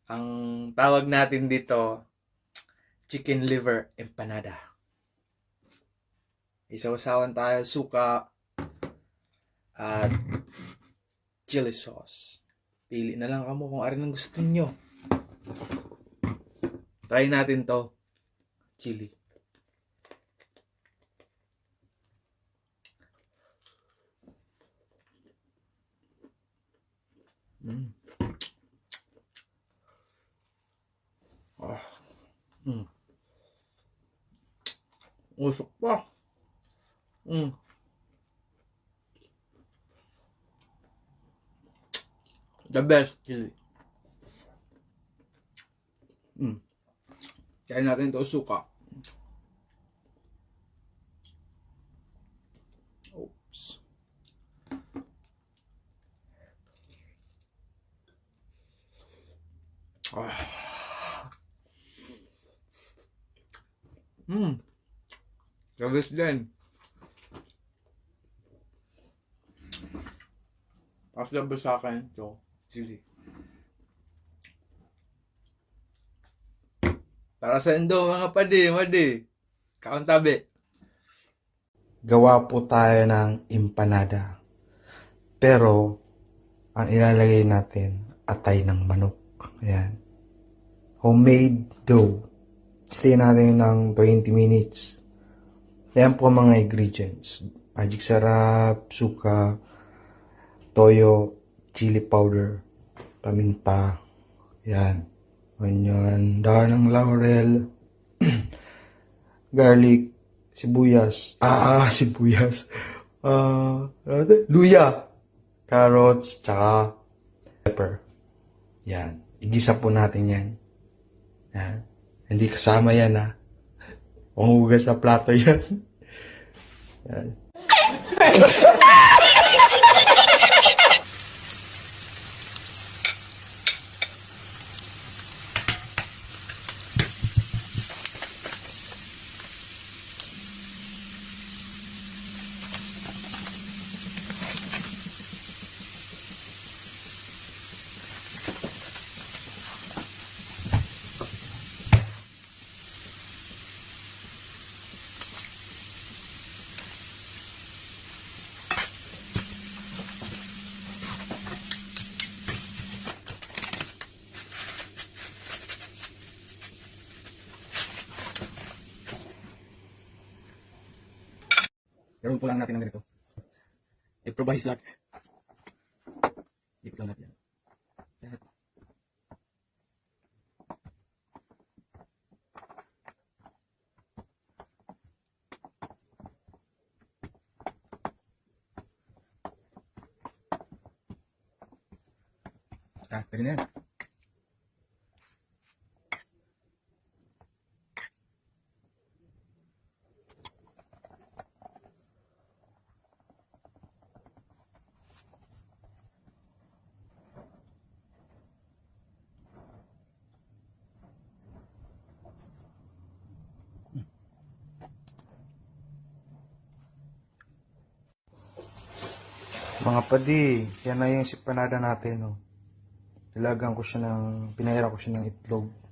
Ang tawag natin dito, chicken liver empanada. Isaw-sawan tayo suka at chili sauce. Pili na lang kamo kung ano ang gusto nyo. Try natin to. Chili. Mm. Ah. Mm. Usok pa. Mm. The best chili. Mm. Kaya natin ito suka. Oops. Ah. Gabis din. Tapos labas sa akin ito, chili. Para sa indo mga madi. Kauntabi. Gawa po tayo ng empanada. Pero, ang ilalagay natin, atay ng manok. Ayan. Homemade dough. Stay natin ng 20 minutes. Ayan po ang mga ingredients. Magic sarap, suka, toyo, chili powder, paminta, yan, onion, dahon ng laurel, garlic, sibuyas, luya, carrots, tsaka pepper. Yan, igisa po natin yan. Yan. Hindi kasama yan ha. Panghugas sa plato yan. Yan. Gawin po lang natin ng ganito. Improvise lang. Ikot lang natin. Lahat. Pwede na yan. Mga padi, yan na yung empanada natin. Oh. Pinahira ko siya ng itlog.